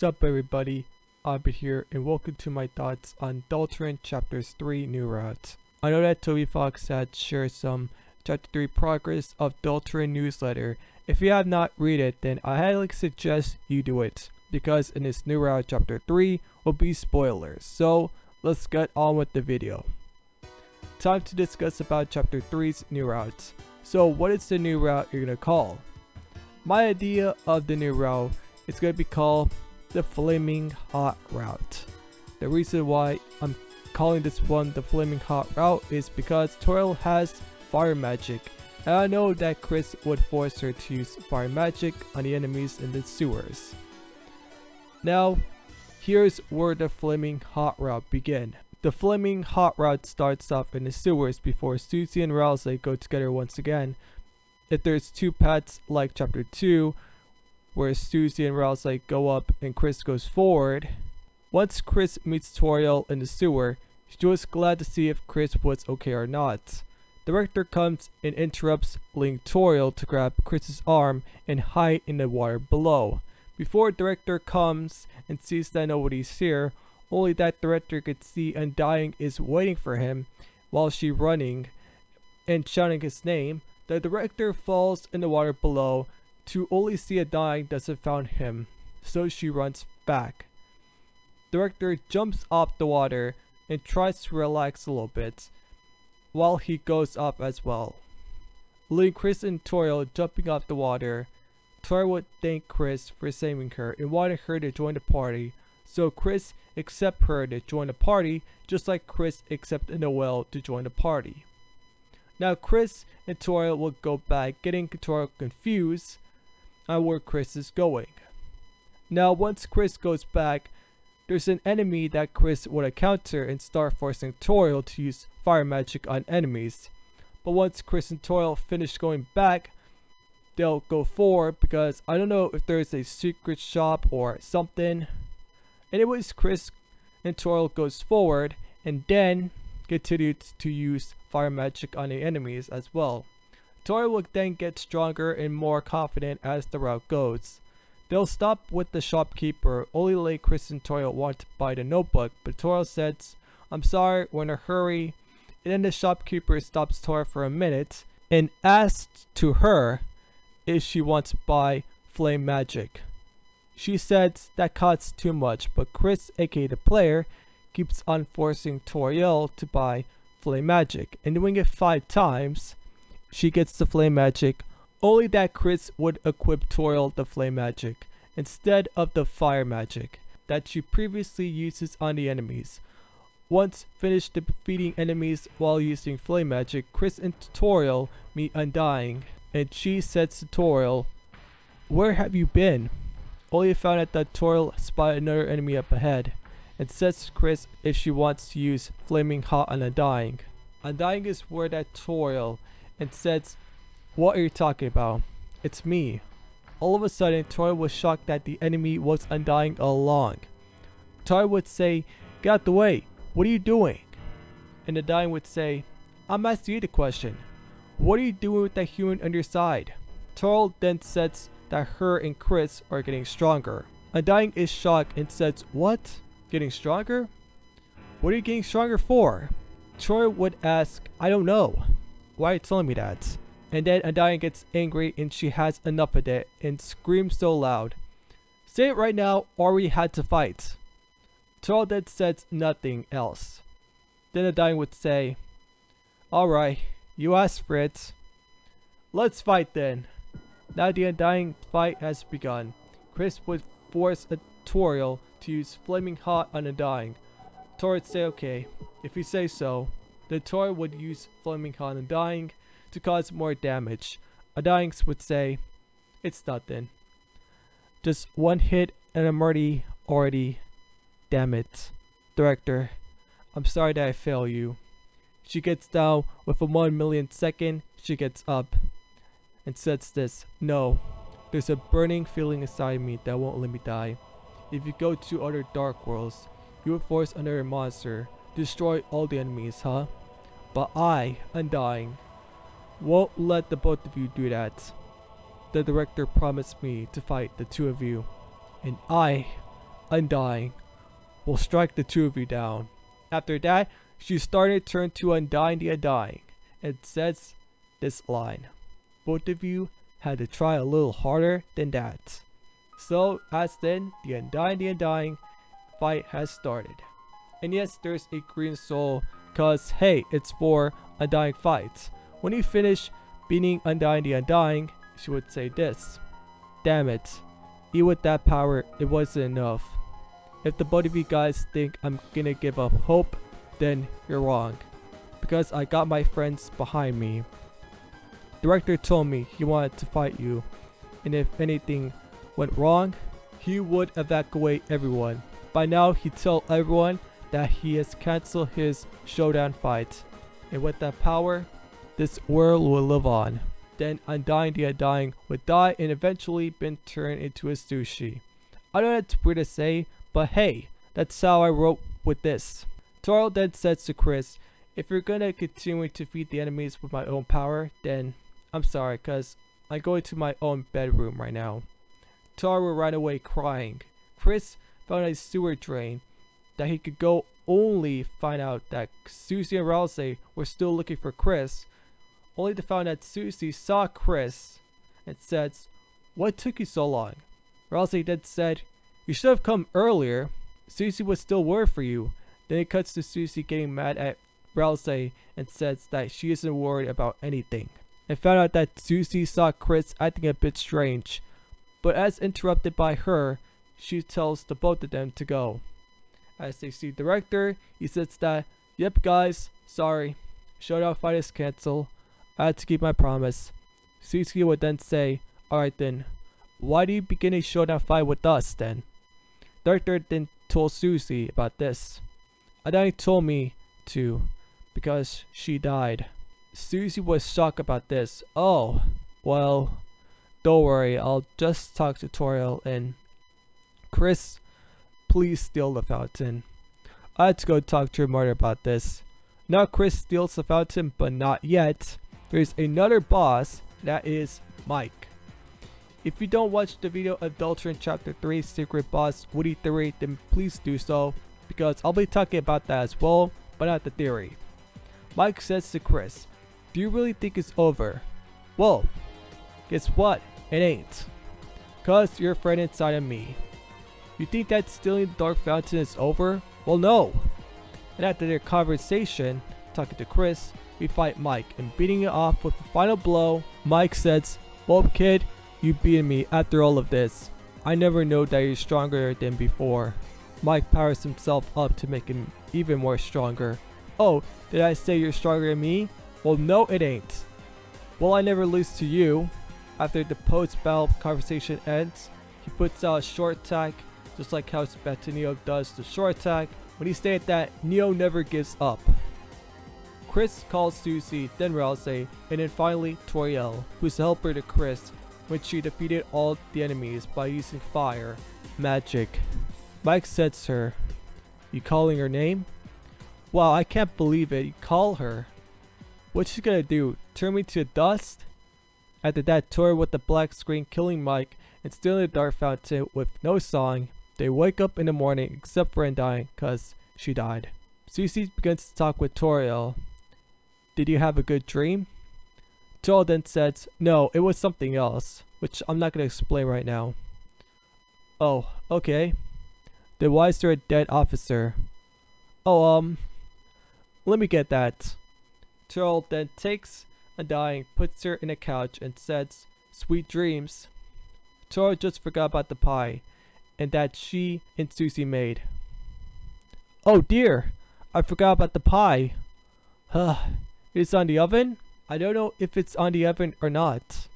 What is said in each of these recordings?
Sup everybody, Abid here and welcome to my thoughts on Deltarune Chapters 3 New Routes. I know that Toby Fox had shared some Chapter 3 progress of Deltarune newsletter. If you have not read it, then I highly suggest you do it, because in this new route Chapter 3 will be spoilers. So let's get on with the video. Time to discuss about Chapter 3's new routes. So what is the new route you're gonna call? My idea of the new route is gonna be called the Flaming Hot Route. The reason why I'm calling this one the Flaming Hot Route is because Toriel has fire magic, and I know that Chris would force her to use fire magic on the enemies in the sewers. Now, here's where the Flaming Hot Route begins. The Flaming Hot Route starts off in the sewers before Susie and Rousey go together once again. If there's two paths like Chapter 2, where Susie and Rousey go up and Chris goes forward. Once Chris meets Toriel in the sewer, she was glad to see if Chris was okay or not. The Director comes and interrupts, leading Toriel to grab Chris's arm and hide in the water below. Before Director comes and sees that nobody's here, only that Director could see Undying is waiting for him while she's running and shouting his name. The Director falls in the water below to only see Undying doesn't found him, so she runs back. Director jumps off the water and tries to relax a little bit while he goes up as well. Leaving Chris and Toriel jumping off the water, Toriel would thank Chris for saving her and wanted her to join the party, so Chris accepts her to join the party just like Chris accepted Noelle to join the party. Now Chris and Toriel will go back, getting Toriel confused on where Chris is going. Now once Chris goes back, there's an enemy that Chris would encounter and start forcing Toriel to use fire magic on enemies. But once Chris and Toriel finish going back, they'll go forward because I don't know if there's a secret shop or something. Anyways, Chris and Toriel goes forward and then continues to use fire magic on the enemies as well. Toriel will then get stronger and more confident as the route goes. They'll stop with the shopkeeper, only letting Chris and Toriel want to buy the notebook, but Toriel says, "I'm sorry, we're in a hurry." And then the shopkeeper stops Toriel for a minute and asks to her if she wants to buy flame magic. She says that costs too much, but Chris, aka the player, keeps on forcing Toriel to buy flame magic, and doing it 5 times. She gets the flame magic, only that Chris would equip Toriel the flame magic instead of the fire magic that she previously uses on the enemies. Once finished defeating enemies while using flame magic, Chris and Toriel meet Undying, and she says to Toriel, "Where have you been?" Only found out that Toriel spotted another enemy up ahead, and says to Chris if she wants to use Flaming Hot on Undying. Undying is word at Toriel and says, "What are you talking about? It's me." All of a sudden, Toriel was shocked that the enemy was Undying all along. Toriel would say, "Get out the way, what are you doing?" And Undying would say, "I'm asking you the question. What are you doing with that human on your side?" Toriel then says that her and Chris are getting stronger. Undying is shocked and says, "What? Getting stronger? What are you getting stronger for?" Toriel would ask, "I don't know. Why are you telling me that?" And then Undying gets angry and she has enough of it and screams so loud, "Say it right now or we had to fight." Toriel then says nothing else. Then Undying would say, "Alright, you asked for it. Let's fight then." Now the Undying fight has begun. Chris would force Toriel to use Flaming Hot on Undying. Toriel would say okay, if you say so. Then Toriel would use Flaming Hot on Undying to cause more damage. Undying would say, "It's nothing. Just one hit and I'm already. Damn it. Director, I'm sorry that I failed you." She gets down with a 1 million second. She gets up and says this, "No, there's a burning feeling inside me that won't let me die. If you go to other dark worlds, you will force another monster, destroy all the enemies, huh? But I, Undying, won't let the both of you do that. The Director promised me to fight the two of you, and I Undying will strike the two of you down. After that, she started to turn to Undying the Undying and says this line. Both of you had to try a little harder than that. So, as then, the Undying fight has started. And yes, there's a green soul, cause hey, it's for Undying fights. When you finish beating Undying the Undying, she would say this. Damn it. Even with that power, it wasn't enough. If the both of you guys think I'm gonna give up hope, then you're wrong. Because I got my friends behind me. Director told me he wanted to fight you, and if anything went wrong, he would evacuate everyone. By now, he told everyone that he has cancelled his showdown fight, and with that power, this world will live on. Then Undying the Undying would die and eventually been turned into a sushi. I know that's weird to say, but hey, that's how I wrote with this. Toriel then says to Chris, if you're gonna continue to defeat the enemies with my own power, then I'm sorry, cause I'm going to my own bedroom right now. Toriel ran away crying. Chris found a sewer drain that he could go, only find out that Susie and Rousey were still looking for Chris, only to find that Susie saw Chris and says, what took you so long? Rousey then said, you should have come earlier. Susie was still worried for you. Then it cuts to Susie getting mad at Rousey and says that she isn't worried about anything. And found out that Susie saw Chris acting a bit strange. But as interrupted by her, she tells the both of them to go. As they see Director, he says that, yep guys, sorry. Showdown fight is cancelled. I had to keep my promise. Susie would then say, alright then, why do you begin a showdown fight with us then? Director then told Susie about this. Undying told me to, because she died. Susie was shocked about this. Oh, well, don't worry, I'll just talk to Toriel and Chris, please steal the fountain. I had to go talk to your mother about this. Now Chris steals the fountain, but not yet. There's another boss, that is Mike. If you don't watch the video of Deltarune Chapter 3 Secret Boss Woody Theory, then please do so, because I'll be talking about that as well, but not the theory. Mike says to Chris, do you really think it's over? Well, guess what? It ain't. Cause you're a friend inside of me. You think that stealing the Dark Fountain is over? Well, no. And after their conversation, talking to Chris, we fight Mike, and beating it off with the final blow, Mike says, well kid, you beaten me after all of this. I never know that you're stronger than before. Mike powers himself up to make him even more stronger. Oh, did I say you're stronger than me? Well, no it ain't. Well, I never lose to you. After the post-battle conversation ends, he puts out a short attack, just like how Neo does the short attack, when he stated that Neo never gives up. Chris calls Susie, then Rousey, and then finally Toriel, who's the helper to Chris when she defeated all the enemies by using fire, magic. Mike says to her, you calling her name? Wow, I can't believe it, you call her. What's she gonna do, turn me to dust? After that, Toriel with the black screen killing Mike and stealing the Dark Fountain with no song. They wake up in the morning except for Undying, cause she died. Susie begins to talk with Toriel. Did you have a good dream? Toriel then says, no, it was something else, which I'm not gonna explain right now. Oh, okay. Then why is there a dead officer? Oh, let me get that. Toriel then takes Undying, puts her in a couch and says, sweet dreams. Toriel just forgot about the pie, and that she and Susie made. Oh dear, I forgot about the pie. It's on the oven? I don't know if it's on the oven or not.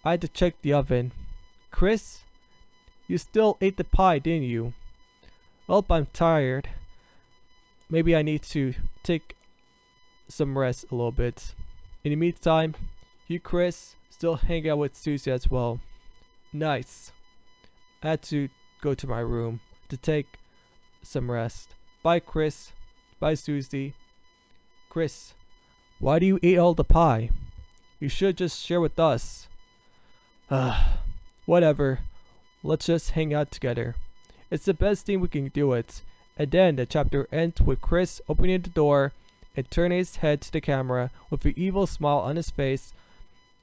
I had to check the oven. Chris, you still ate the pie, didn't you? Well, I'm tired. Maybe I need to take some rest a little bit. In the meantime, you, Chris, still hang out with Susie as well. Nice. I had to go to my room to take some rest. Bye, Chris. Bye, Susie. Chris, why do you eat all the pie? You should just share with us. Whatever. Let's just hang out together. It's the best thing we can do it. And then the chapter ends with Chris opening the door and turning his head to the camera with an evil smile on his face,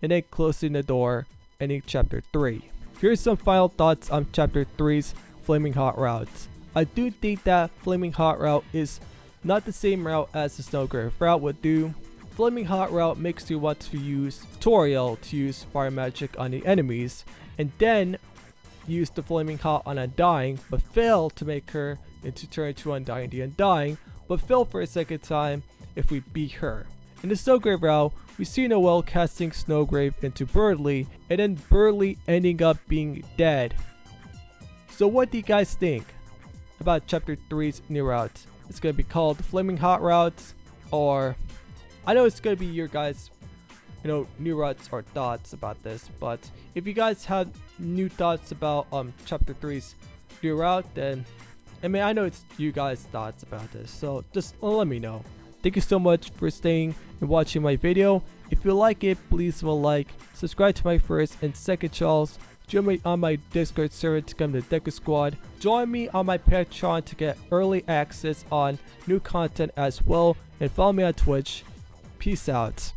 and then closing the door, ending chapter 3. Here's some final thoughts on chapter 3's Flaming Hot Route. I do think that Flaming Hot Route is not the same route as the Snowgrave route would do. Flaming Hot Route makes you want to use tutorial to use fire magic on the enemies, and then use the Flaming Hot on Undying, but fail to make her into turn into Undying the Undying, but fail for a second time if we beat her. In the Snowgrave route, we see Noelle casting Snowgrave into Birdly, and then Birdly ending up being dead. So what do you guys think about chapter 3's new route? It's gonna be called the Flaming Hot Route, or I know it's gonna be your guys' new routes or thoughts about this, but if you guys had new thoughts about chapter 3's new route, then I know it's you guys' thoughts about this, so just let me know. Thank you so much for staying and watching my video. If you like it, please leave a like, subscribe to my first and second channels, join me on my Discord server to come to the Deku Squad, join me on my Patreon to get early access on new content as well, and follow me on Twitch. Peace out.